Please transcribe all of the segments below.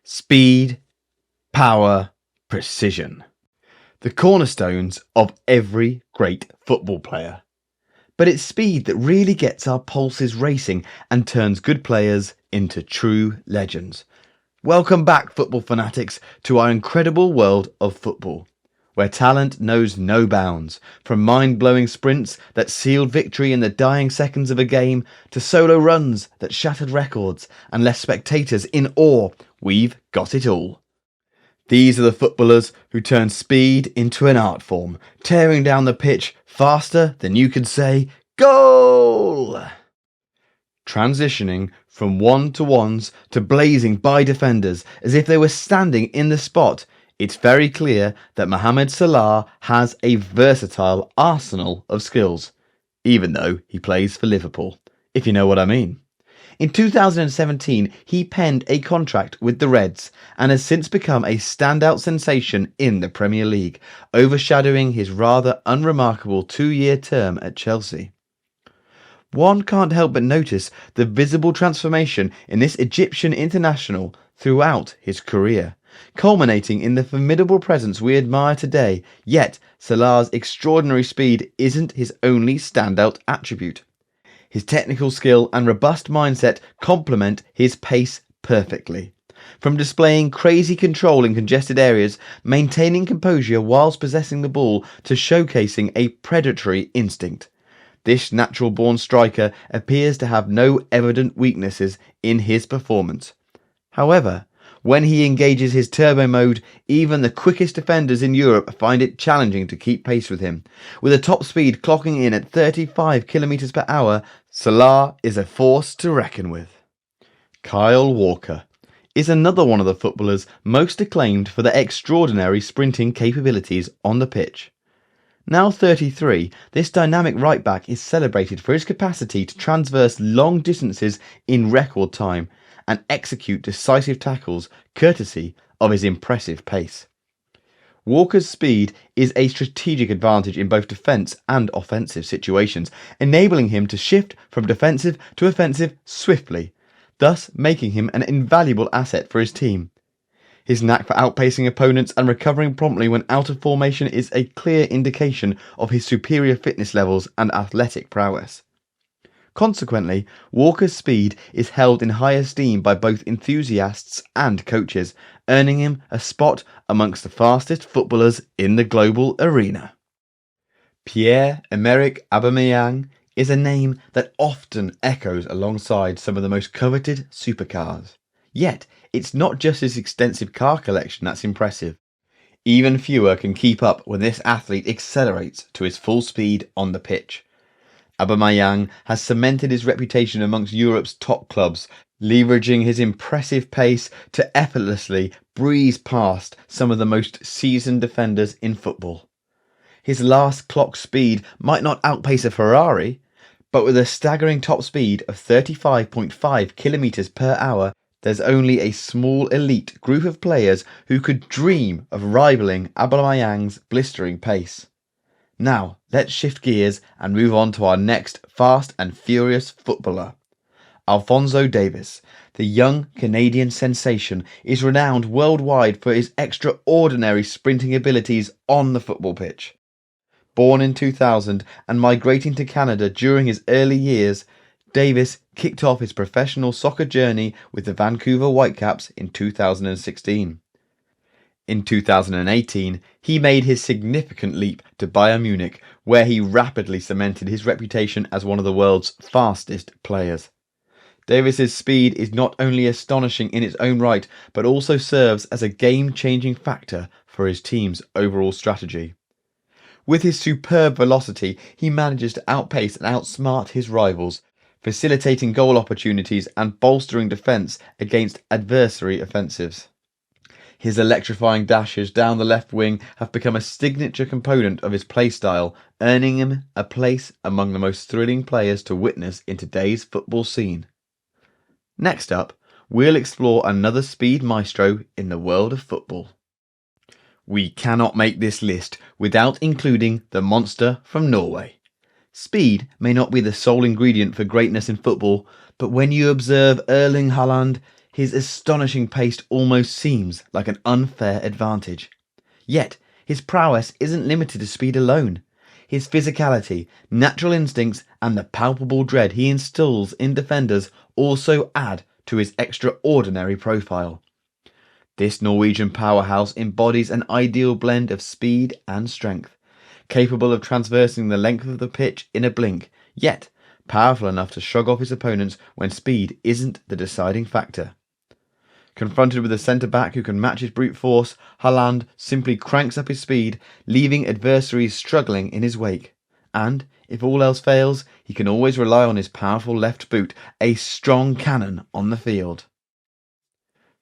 Speed, power, precision. The cornerstones of every great football player. But it's speed that really gets our pulses racing and turns good players into true legends. Welcome back, football fanatics, to our incredible world of football, where talent knows no bounds, from mind-blowing sprints that sealed victory in the dying seconds of a game to solo runs that shattered records and left spectators in awe. We've got it all. These are the footballers who turn speed into an art form, tearing down the pitch faster than you could say, goal! Transitioning from one-to-ones to blazing by defenders as if they were standing in the spot, it's very clear that Mohamed Salah has a versatile arsenal of skills, even though he plays for Liverpool, if you know what I mean. In 2017, he penned a contract with the Reds and has since become a standout sensation in the Premier League, overshadowing his rather unremarkable 2-year term at Chelsea. One can't help but notice the visible transformation in this Egyptian international throughout his career, culminating in the formidable presence we admire today. Yet, Salah's extraordinary speed isn't his only standout attribute. His technical skill and robust mindset complement his pace perfectly. From displaying crazy control in congested areas, maintaining composure whilst possessing the ball, to showcasing a predatory instinct. This natural-born striker appears to have no evident weaknesses in his performance. However, when he engages his turbo mode, even the quickest defenders in Europe find it challenging to keep pace with him. With a top speed clocking in at 35 km per hour, Salah is a force to reckon with. Kyle Walker is another one of the footballers most acclaimed for their extraordinary sprinting capabilities on the pitch. Now 33, this dynamic right-back is celebrated for his capacity to traverse long distances in record time and execute decisive tackles courtesy of his impressive pace. Walker's speed is a strategic advantage in both defence and offensive situations, enabling him to shift from defensive to offensive swiftly, thus making him an invaluable asset for his team. His knack for outpacing opponents and recovering promptly when out of formation is a clear indication of his superior fitness levels and athletic prowess. Consequently, Walker's speed is held in high esteem by both enthusiasts and coaches, earning him a spot amongst the fastest footballers in the global arena. Pierre-Emerick Aubameyang is a name that often echoes alongside some of the most coveted supercars. Yet, it's not just his extensive car collection that's impressive. Even fewer can keep up when this athlete accelerates to his full speed on the pitch. Aubameyang has cemented his reputation amongst Europe's top clubs, leveraging his impressive pace to effortlessly breeze past some of the most seasoned defenders in football. His last clock speed might not outpace a Ferrari, but with a staggering top speed of 35.5 km per hour, there's only a small elite group of players who could dream of rivaling Aubameyang's blistering pace. Now, let's shift gears and move on to our next fast and furious footballer. Alphonso Davies, the young Canadian sensation, is renowned worldwide for his extraordinary sprinting abilities on the football pitch. Born in 2000 and migrating to Canada during his early years, Davies kicked off his professional soccer journey with the Vancouver Whitecaps in 2016. In 2018, he made his significant leap to Bayern Munich, where he rapidly cemented his reputation as one of the world's fastest players. Davies' speed is not only astonishing in its own right, but also serves as a game-changing factor for his team's overall strategy. With his superb velocity, he manages to outpace and outsmart his rivals, facilitating goal opportunities and bolstering defence against adversary offensives. His electrifying dashes down the left wing have become a signature component of his playstyle, earning him a place among the most thrilling players to witness in today's football scene. Next up, we'll explore another speed maestro in the world of football. We cannot make this list without including the monster from Norway. Speed may not be the sole ingredient for greatness in football, but when you observe Erling Haaland, His astonishing pace almost seems like an unfair advantage. Yet, his prowess isn't limited to speed alone. His physicality, natural instincts, and the palpable dread he instills in defenders also add to his extraordinary profile. This Norwegian powerhouse embodies an ideal blend of speed and strength, capable of traversing the length of the pitch in a blink, yet powerful enough to shrug off his opponents when speed isn't the deciding factor. Confronted with a centre-back who can match his brute force, Haaland simply cranks up his speed, leaving adversaries struggling in his wake. And, if all else fails, he can always rely on his powerful left boot, a strong cannon on the field.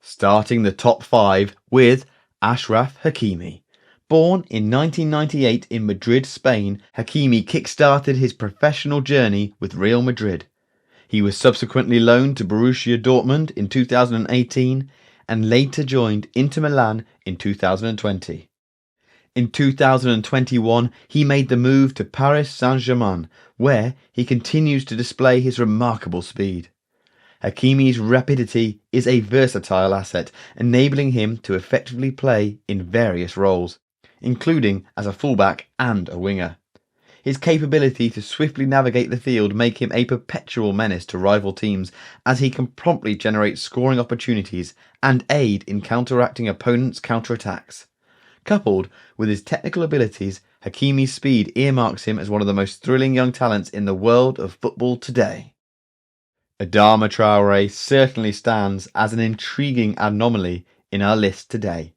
Starting the top 5 with Achraf Hakimi. Born in 1998 in Madrid, Spain, Hakimi kick-started his professional journey with Real Madrid. He was subsequently loaned to Borussia Dortmund in 2018 and later joined Inter Milan in 2020. In 2021, he made the move to Paris Saint-Germain, where he continues to display his remarkable speed. Hakimi's rapidity is a versatile asset, enabling him to effectively play in various roles, including as a fullback and a winger. His capability to swiftly navigate the field make him a perpetual menace to rival teams, as he can promptly generate scoring opportunities and aid in counteracting opponents' counterattacks. Coupled with his technical abilities, Hakimi's speed earmarks him as one of the most thrilling young talents in the world of football today. Adama Traoré certainly stands as an intriguing anomaly in our list today.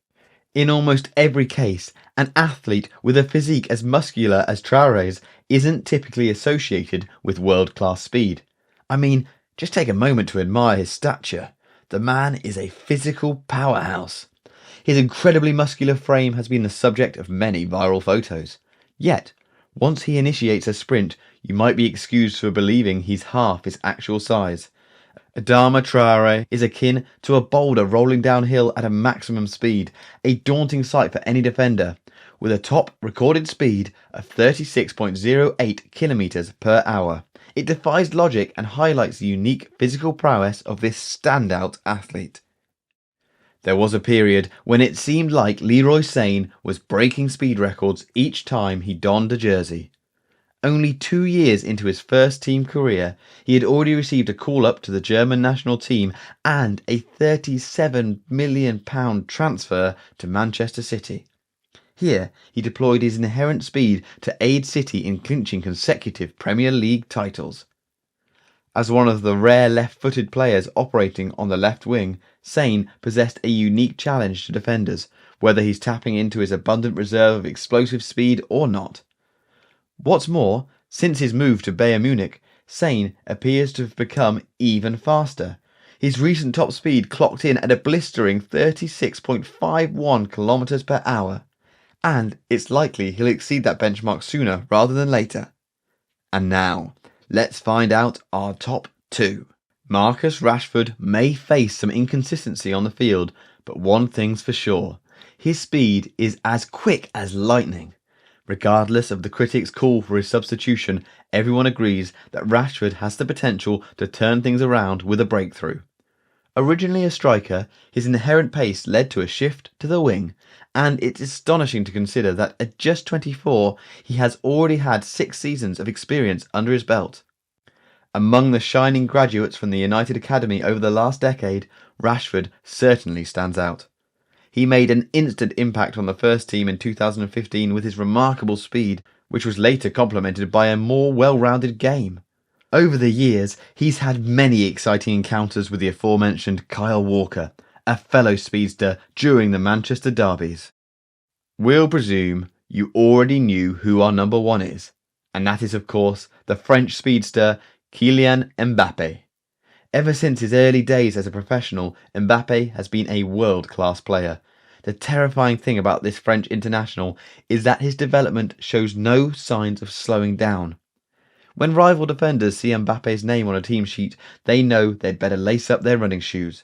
In almost every case, an athlete with a physique as muscular as Traoré's isn't typically associated with world-class speed. I mean, just take a moment to admire his stature. The man is a physical powerhouse. His incredibly muscular frame has been the subject of many viral photos. Yet, once he initiates a sprint, you might be excused for believing he's half his actual size. Adama Traoré is akin to a boulder rolling downhill at a maximum speed, a daunting sight for any defender. With a top recorded speed of 36.08 kilometers per hour, it defies logic and highlights the unique physical prowess of this standout athlete. There was a period when it seemed like Leroy Sane was breaking speed records each time he donned a jersey. Only 2 years into his first team career, he had already received a call-up to the German national team and a £37 million transfer to Manchester City. Here, he deployed his inherent speed to aid City in clinching consecutive Premier League titles. As one of the rare left-footed players operating on the left wing, Sane possessed a unique challenge to defenders, whether he's tapping into his abundant reserve of explosive speed or not. What's more, since his move to Bayern Munich, Sane appears to have become even faster. His recent top speed clocked in at a blistering 36.51 kilometers per hour, and it's likely he'll exceed that benchmark sooner rather than later. And now, let's find out our top 2. Marcus Rashford may face some inconsistency on the field, but one thing's for sure, his speed is as quick as lightning. Regardless of the critics' call for his substitution, everyone agrees that Rashford has the potential to turn things around with a breakthrough. Originally a striker, his inherent pace led to a shift to the wing, and it's astonishing to consider that at just 24, he has already had 6 seasons of experience under his belt. Among the shining graduates from the United Academy over the last decade, Rashford certainly stands out. He made an instant impact on the first team in 2015 with his remarkable speed, which was later complemented by a more well-rounded game. Over the years, he's had many exciting encounters with the aforementioned Kyle Walker, a fellow speedster during the Manchester derbies. We'll presume you already knew who our number 1 is, and that is of course the French speedster Kylian Mbappé. Ever since his early days as a professional, Mbappé has been a world-class player. The terrifying thing about this French international is that his development shows no signs of slowing down. When rival defenders see Mbappe's name on a team sheet, they know they'd better lace up their running shoes.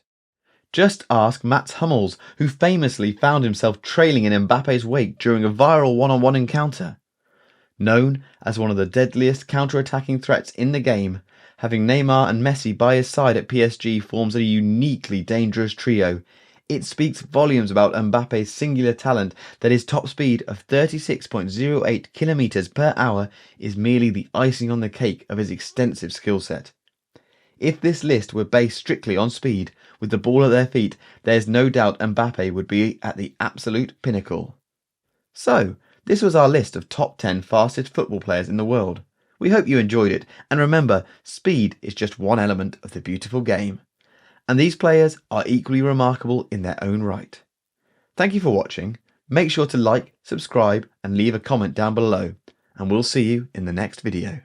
Just ask Mats Hummels, who famously found himself trailing in Mbappe's wake during a viral one-on-one encounter. Known as one of the deadliest counter-attacking threats in the game, Having Neymar and Messi by his side at PSG forms a uniquely dangerous trio. It speaks volumes about Mbappe's singular talent that his top speed of 36.08 kilometers per hour is merely the icing on the cake of his extensive skill set. If this list were based strictly on speed, with the ball at their feet, there's no doubt Mbappe would be at the absolute pinnacle. So, this was our list of top 10 fastest football players in the world. We hope you enjoyed it, and remember, speed is just one element of the beautiful game. And these players are equally remarkable in their own right. Thank you for watching. Make sure to like, subscribe, and leave a comment down below, and we'll see you in the next video.